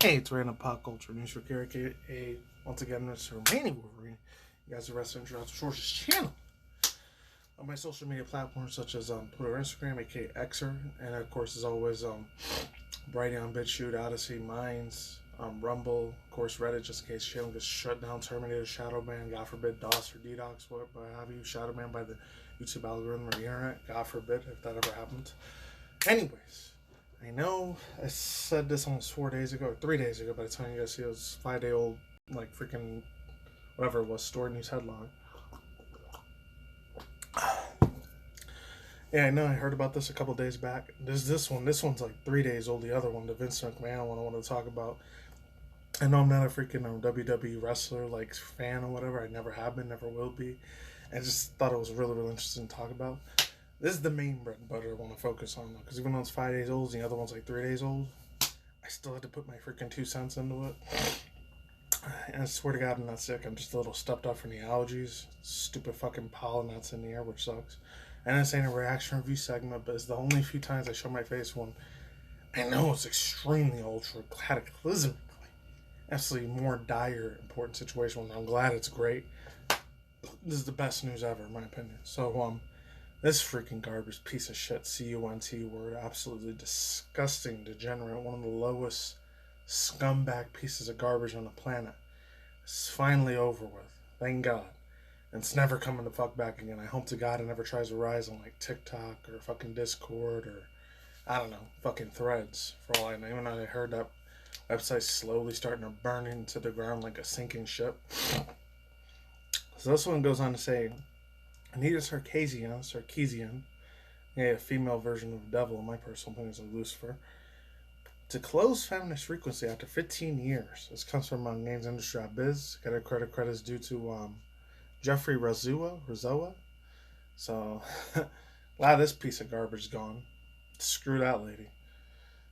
Hey, it's Random Pop Culture News for aka once again Mr. Manny Wolverine. You guys are wrestling throughout the Sources channel on my social media platforms such as Twitter, Instagram, aka Xer, and of course as always writing on BitChute, Odyssey, Minds, Rumble, of course Reddit, just in case channel gets shut down, terminated, shadow banned, God forbid DOS or DDoS, what have you, shadow banned by the YouTube algorithm or the internet, God forbid if that ever happened. Anyways, I know I said this almost 4 days ago, or 3 days ago, by the time you guys see it was 5-day old, like freaking whatever it was, story news headline. Yeah, I know I heard about this a couple days back. There's this one. This one's like 3 days old. The other one, the Vince McMahon one, I want to talk about. I know I'm not a freaking WWE wrestler, like fan or whatever. I never have been, never will be. I just thought it was really, really interesting to talk about. This is the main bread and butter I want to focus on, because even though it's 5 days old and the other one's like 3 days old, I still had to put my freaking 2 cents into it. And I swear to God, I'm not sick. I'm just a little stuffed up from the allergies. Stupid fucking pollen that's in the air, which sucks. And this ain't a reaction review segment, but it's the only few times I show my face when I know it's extremely ultra cataclysmically, absolutely more dire, important situation. When I'm glad it's great. This is the best news ever, in my opinion. So, this freaking garbage piece of shit, CUNT word, absolutely disgusting, degenerate, one of the lowest scumbag pieces of garbage on the planet. It's finally over with. Thank God. And it's never coming the fuck back again. I hope to God it never tries to rise on like TikTok or fucking Discord or I don't know, fucking Threads for all I know. Even though I heard that website's slowly starting to burn into the ground like a sinking ship. So this one goes on to say, Anita Sarkesian, yeah, a female version of the devil in my personal opinion is Lucifer, to close feminist frequency after 15 years. This comes from Games Industry Biz. Got a credits due to Jeffrey Razoa. So, glad this piece of garbage is gone. Screw that lady.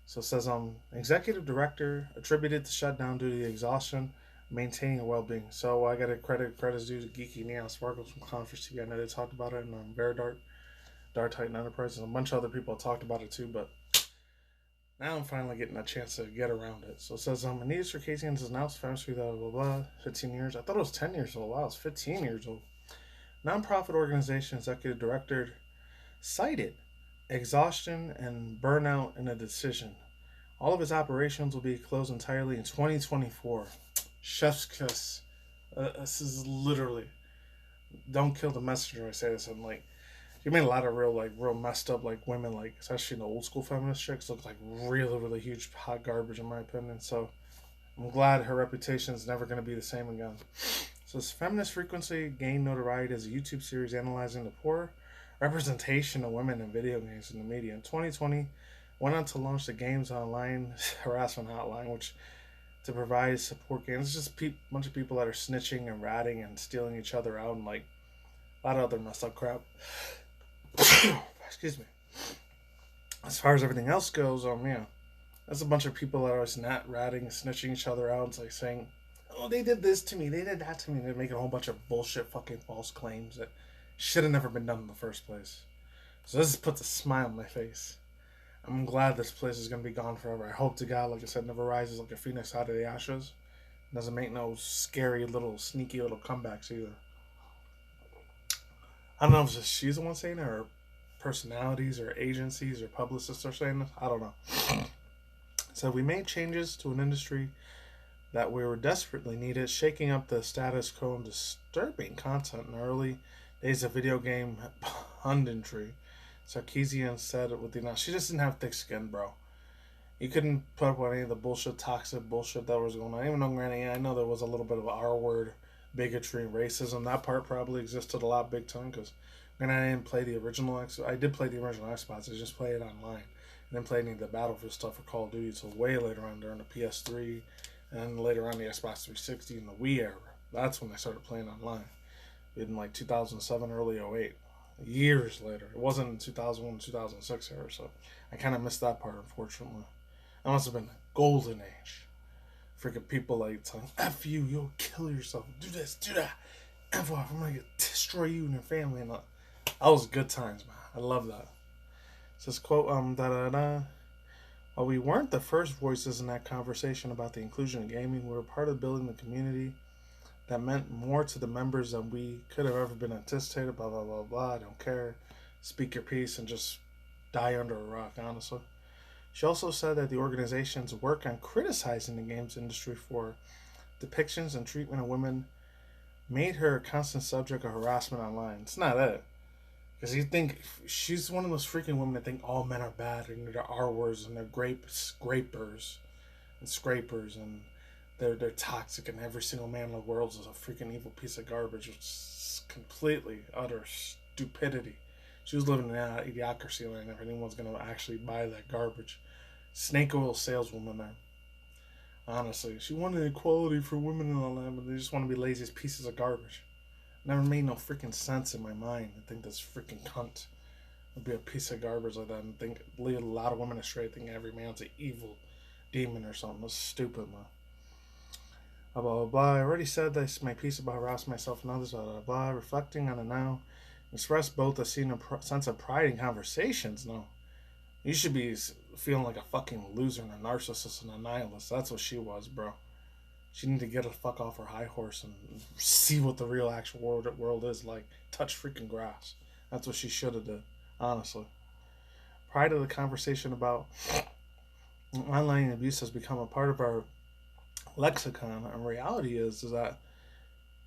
So it says, executive director attributed to shutdown due to the exhaustion, maintaining a well-being. So I got a credits due to Geeky Neon Sparkles from Conference TV. I know they talked about it in Veridart, Dark Titan Enterprise, and a bunch of other people talked about it too, but now I'm finally getting a chance to get around it. So it says, Anita Sarkesian has announced Feminist blah, blah, blah, 15 years. I thought it was 10 years old. Wow, it's 15 years old. Nonprofit organization executive director cited exhaustion and burnout in a decision. All of its operations will be closed entirely in 2024. Chef's kiss. This is literally, don't kill the messenger. I say this. I'm like, you made a lot of real messed up women, especially the old school feminist chicks, look like really, really huge hot garbage in my opinion. So I'm glad her reputation is never going to be the same again. So this feminist frequency gained notoriety as a YouTube series analyzing the poor representation of women in video games in the media. In 2020, went on to launch the Games Online Harassment Hotline, which to provide support games. It's just a bunch of people that are snitching and ratting and stealing each other out and a lot of other messed up crap. Excuse me. As far as everything else goes, yeah, that's a bunch of people that are always not ratting, snitching each other out. It's saying, "Oh, they did this to me, they did that to me." They're making a whole bunch of bullshit, fucking false claims that should have never been done in the first place. So this puts a smile on my face. I'm glad this place is gonna be gone forever. I hope to God, like I said, never rises like a phoenix out of the ashes. Doesn't make no scary little sneaky little comebacks either. I don't know if it's she's the one saying it, or personalities, or agencies, or publicists are saying this. I don't know. So we made changes to an industry that we were desperately needed, shaking up the status quo and disturbing content in the early days of video game punditry. Sarkesian said it with the announcement. She just didn't have thick skin, bro. You couldn't put up with any of the bullshit, toxic bullshit that was going on. Even though, granted, I know there was a little bit of R word bigotry and racism. That part probably existed a lot big time because when I didn't play the original I did play the original Xbox. I just played it online. I didn't play any of the Battlefield stuff for Call of Duty until way later on during the PS3 and later on the Xbox 360 and the Wii era. That's when I started playing online. In 2007, early 08. Years later. It wasn't in 2001, 2006 era, so I kind of missed that part, unfortunately. That must have been the golden age. Freaking people telling, F you, you'll kill yourself, do this, do that, F off, I'm gonna destroy you and your family. And that was good times, man. I love that. It says, quote, While we weren't the first voices in that conversation about the inclusion of gaming, we were part of building the community that meant more to the members than we could have ever been anticipated. Blah, blah, blah, blah. I don't care. Speak your piece and just die under a rock, honestly. She also said that the organization's work on criticizing the games industry for depictions and treatment of women made her a constant subject of harassment online. It's not it. Because you think she's one of those freaking women that think all men are bad and they're R words and they're scrapers and scrapers and they're toxic and every single man in the world is a freaking evil piece of garbage. It's completely utter stupidity. She was living in an idiocracy land if anyone's going to actually buy that garbage. Snake oil saleswoman there. Honestly, she wanted equality for women and all that, but they just want to be lazy as pieces of garbage. Never made no freaking sense in my mind. I think this freaking cunt would be a piece of garbage like that and think lead a lot of women astray, think every man's an evil demon or something. That's stupid, man. Blah, blah, blah, blah. I already said this, my piece about harassing myself and others, blah, blah, blah. Reflecting on it now, express both a sense of pride in conversations. No. You should be feeling like a fucking loser and a narcissist and a nihilist. That's what she was, bro. She need to get the fuck off her high horse and see what the real actual world is like. Touch freaking grass. That's what she should have done, honestly. Pride of the conversation about online abuse has become a part of our lexicon. And reality is that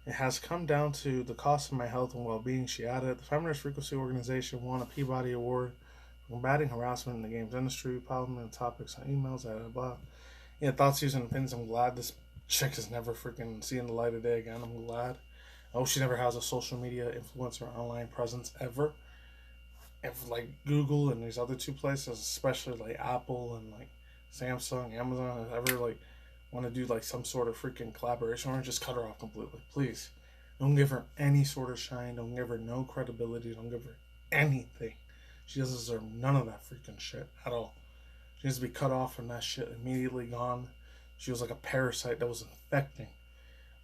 it has come down to the cost of my health and well-being. She added, the Feminist Frequency Organization won a Peabody Award for combating harassment in the games industry, parliament topics on emails, blah, blah, blah. Yeah, thoughts, views, and opinions. I'm glad this chick is never freaking seeing the light of day again. I'm glad. I hope she never has a social media influence or online presence ever. If like Google and these other two places, especially like Apple and like Samsung, Amazon, if ever like want to do like some sort of freaking collaboration or just cut her off completely, please. Don't give her any sort of shine. Don't give her no credibility. Don't give her anything. She doesn't deserve none of that freaking shit at all. She needs to be cut off from that shit, immediately gone. She was like a parasite that was infecting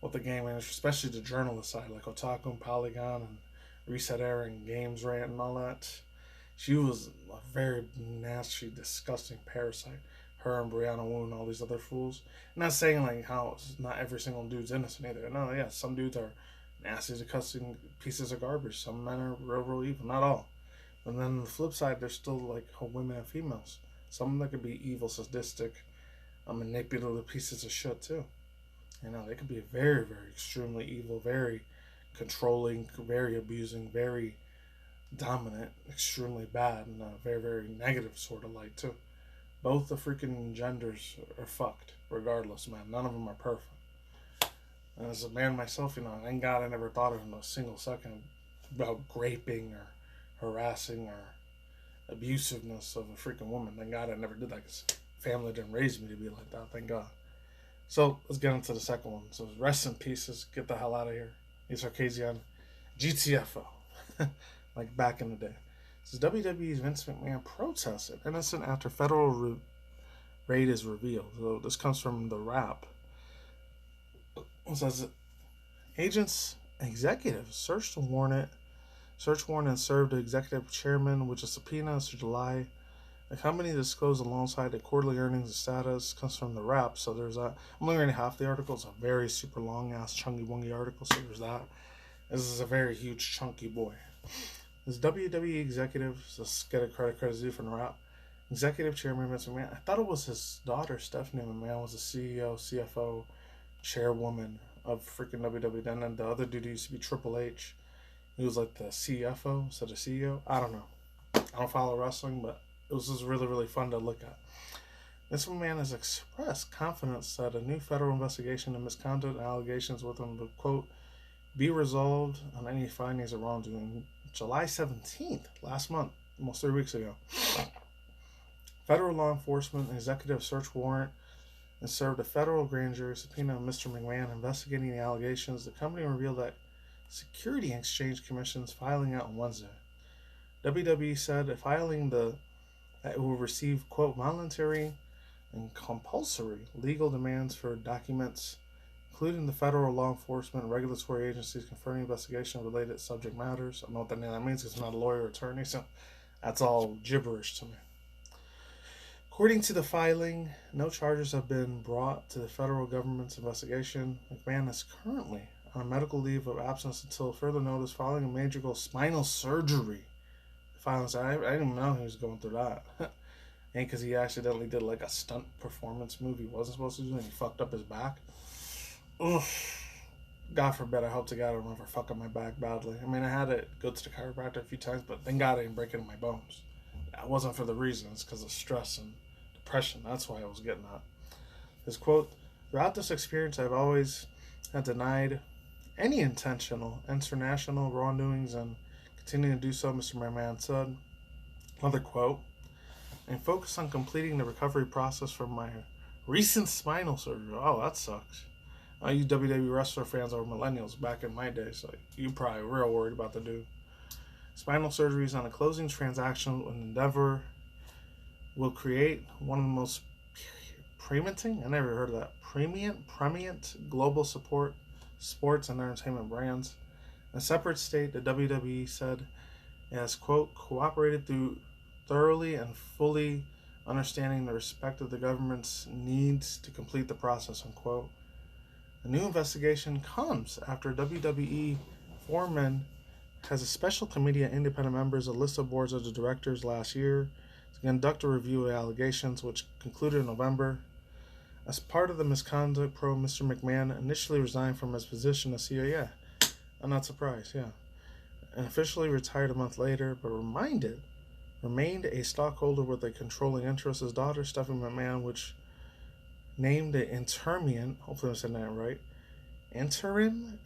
with the game industry, especially the journalist side, like Otaku and Polygon and Reset Era and Games Rant and all that. She was a very nasty, disgusting parasite. Her and Brianna Wu and all these other fools. I'm not saying like how not every single dude's innocent either. No, yeah, some dudes are nasty, disgusting pieces of garbage. Some men are real evil. Not all. But then on the flip side, there's still like women and females. Some that could be evil, sadistic, manipulative pieces of shit too. You know, they could be very, very extremely evil, very controlling, very abusing, very dominant, extremely bad, and a very, very negative sort of light too. Both the freaking genders are fucked, regardless, man. None of them are perfect. And as a man myself, you know, thank God I never thought of in a single second about raping or harassing or abusiveness of a freaking woman. Thank God I never did that because family didn't raise me to be like that. Thank God. So let's get into the second one. So rest in pieces. Get the hell out of here. He's Sarkesian. GTFO. Like back in the day. This is WWE's Vince McMahon protested innocent after federal raid is revealed. So this comes from The Wrap. It says agents executives searched the search warrant and served the executive chairman, which is subpoenas to July. The company disclosed alongside the quarterly earnings and status. Comes from The Wrap. So there's that. I'm only reading half the article. It's a very super long ass chunky wongy article. So there's that. This is a very huge chunky boy. This WWE executive, let's get a credit due from The Wrap. Executive chairman Vince McMahon. I thought it was his daughter Stephanie Mcmahon was the CEO, CFO, chairwoman of freaking WWE. And then the other dude used to be Triple H. He was like the CFO instead of CEO. I don't know. I don't follow wrestling, but it was just really, really fun to look at. This man has expressed confidence that a new federal investigation into misconduct and allegations with him would, quote, be resolved on any findings of wrongdoing. July 17th, last month, almost 3 weeks ago. Federal law enforcement executive search warrant and served a federal grand jury subpoena on Mr. McMahon investigating the allegations. The company revealed that Security and Exchange Commission's filing out on Wednesday. WWE said that it will receive, quote, voluntary and compulsory legal demands for documents, including the federal law enforcement and regulatory agencies confirming investigation of related subject matters. I don't know what that means because I'm not a lawyer or attorney, so that's all gibberish to me. According to the filing, no charges have been brought to the federal government's investigation. McMahon is currently on medical leave of absence until further notice following a major spinal surgery. The filing said, I didn't even know he was going through that. And because he accidentally did like a stunt performance move he wasn't supposed to do and he fucked up his back. Ugh. God forbid, I hope to God I don't ever fuck up my back badly. I mean, I had it go to the chiropractor a few times, but thank God I didn't break any of my bones. That wasn't for the reasons, because of stress and depression. That's why I was getting that. His quote, throughout this experience, I've always had denied any intentional international wrongdoings and continue to do so, Mr. McMahon said. Another quote, and focus on completing the recovery process from my recent spinal surgery. Oh, that sucks. You WWE wrestler fans are millennials back in my days. Like, you probably real worried about the dude. Spinal surgery is on a closing transaction with Endeavor will create one of the most premium, I never heard of that, premium global support sports and entertainment brands. In a separate state, the WWE said it has, quote, cooperated through thoroughly and fully understanding the respect of the government's needs to complete the process, unquote. The new investigation comes after WWE foreman has a special committee of independent members, a list of boards of the directors last year to conduct a review of allegations, which concluded in November. As part of the misconduct probe, Mr. McMahon initially resigned from his position as CEO. Yeah, I'm not surprised, yeah. And officially retired a month later, but remained a stockholder with a controlling interest. His daughter, Stephanie Mcmahon, which named the interim, hopefully I'm saying that right, interim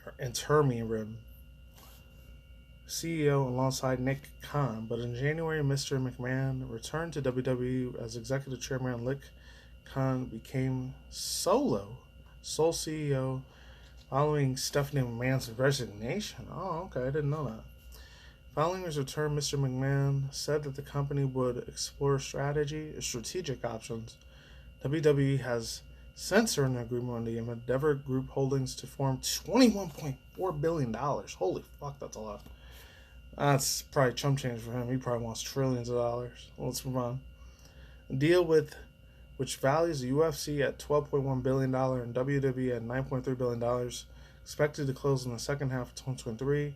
CEO alongside Nick Khan. But in January, Mr. McMahon returned to WWE as executive chairman. Nick Khan became sole CEO following Stephanie McMahon's resignation. Oh, okay, I didn't know that. Following his return, Mr. McMahon said that the company would explore strategic options. WWE has since earned an agreement with the Endeavor Group Holdings to form $21.4 billion. Holy fuck, that's a lot. That's probably chump change for him. He probably wants trillions of dollars. Let's move on. A deal which values the UFC at $12.1 billion and WWE at $9.3 billion, expected to close in the second half of 2023.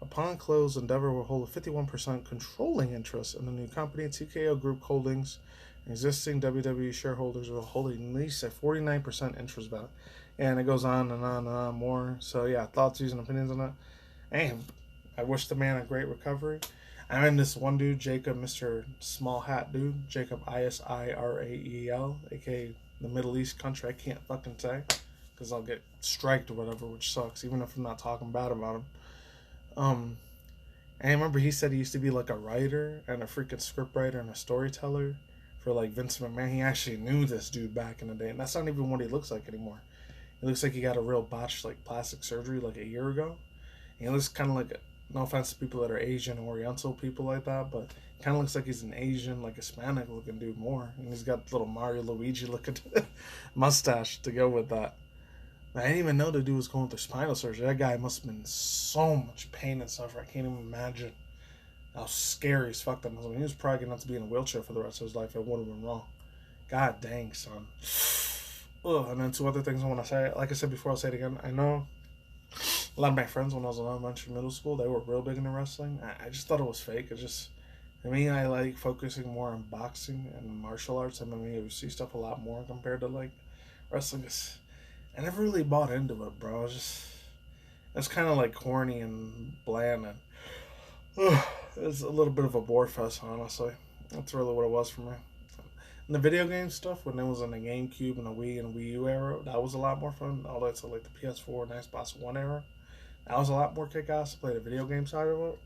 Upon close, Endeavor will hold a 51% controlling interest in the new company. TKO Group Holdings and existing WWE shareholders will hold at least a 49% interest value. And it goes on and on and on more. So yeah, thoughts, views, and opinions on that. And I wish the man a great recovery. I'm in this one dude, Jacob, Mr. Small Hat Dude, Jacob Israel, aka the Middle East country. I can't fucking say because I'll get striked or whatever, which sucks, even if I'm not talking bad about him. And I remember he said he used to be like a writer and a freaking script writer and a storyteller for like Vince McMahon. He actually knew this dude back in the day, and that's not even what he looks like anymore. He looks like he got a real botched like plastic surgery like a year ago. And he looks kind of like, no offense to people that are Asian or Oriental people like that, but kind of looks like he's an Asian, like Hispanic looking dude more. And he's got little Mario Luigi looking mustache to go with that. I didn't even know the dude was going through spinal surgery. That guy must have been in so much pain and suffering. I can't even imagine how scary as fuck that must have been. He was probably going to have to be in a wheelchair for the rest of his life. It would have been wrong. God dang, son. Ugh. And then two other things I want to say. Like I said before, I'll say it again. I know a lot of my friends when I was in elementary, middle school, they were real big into wrestling. I just thought it was fake. I mean, I like focusing more on boxing and martial arts and MMA UFC stuff a lot more compared to like wrestling. I never really bought into it, bro. It's kind of like corny and bland, and it's a little bit of a bore fest, honestly. That's really what it was for me. And the video game stuff, when it was in the GameCube and the Wii and Wii U era, that was a lot more fun. All that to like the PS4 and Xbox One era, that was a lot more kick-ass to play the video game side of it.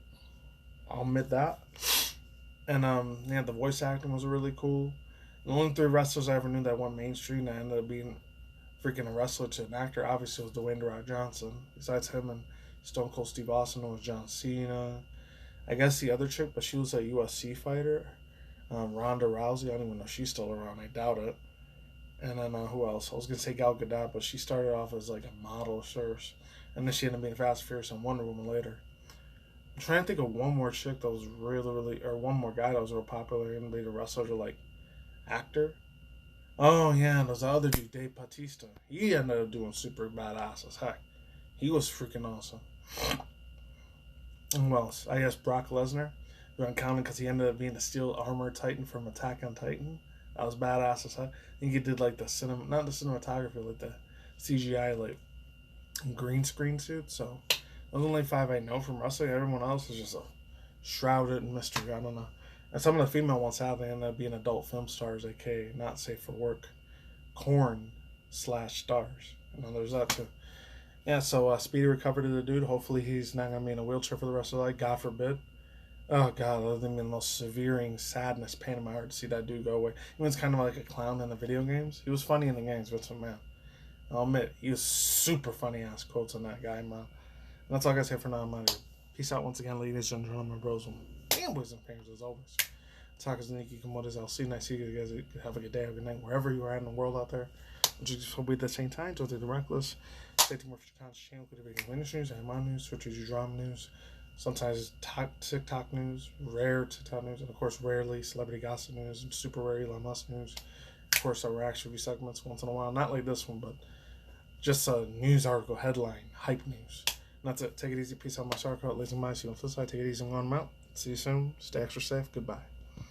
I'll admit that. And yeah, the voice acting was really cool. The only three wrestlers I ever knew that went mainstream that ended up being freaking a wrestler to an actor, obviously, was Dwayne "The Rock" Johnson. Besides him and Stone Cold Steve Austin, it was John Cena. I guess the other chick, but she was a UFC fighter, Ronda Rousey. I don't even know if she's still around. I doubt it. And then who else? I was gonna say Gal Gadot, but she started off as like a model first, and then she ended up being Fast and Furious and Wonder Woman later. I'm trying to think of one more chick that was really, or one more guy that was real popular and be the wrestler to like actor. Oh yeah, and there's the other dude, Dave Bautista. He ended up doing super badass as heck. He was freaking awesome. And well, I guess Brock Lesnar. You're uncounted because he ended up being a steel armor Titan from Attack on Titan. That was badass as heck. I think he did like the not the cinematography, like the CGI like green screen suit. So those are only 5 I know from wrestling. Everyone else is just a shrouded in mystery. I don't know. And some of the female ones have they end up being adult film stars, aka not safe for work, corn/stars. You know, there's that too. Yeah, so speedy recovery to the dude. Hopefully he's not gonna be in a wheelchair for the rest of his life. God forbid. Oh god, that would be the most severing sadness, pain in my heart to see that dude go away. He was kind of like a clown in the video games. He was funny in the games, Vince McMahon. I'll admit, he was super funny ass quotes on that guy, man. And that's all I gotta say for now, man. Peace out once again, ladies and gentlemen, bros, and boys and fans, as always. Talk is Nikki Komodas. I'll see you next week. You guys have a good day, have a good night, wherever you are in the world out there. Just hope we at the same time. Don't take the reckless. Stay tuned for the content channel. Could be Windows news, Amon news, Switch drama news. Sometimes TikTok news, rare TikTok news, and of course, rarely celebrity gossip news, and super rare Elon Musk news. Of course, our reaction review segments once in a while. Not like this one, but just a news article headline, hype news. And that's it. Take it easy. Peace out, my Sarko. Lazy Mice. You on the flip side. Take it easy and on them out. See you soon. Stay extra safe. Goodbye.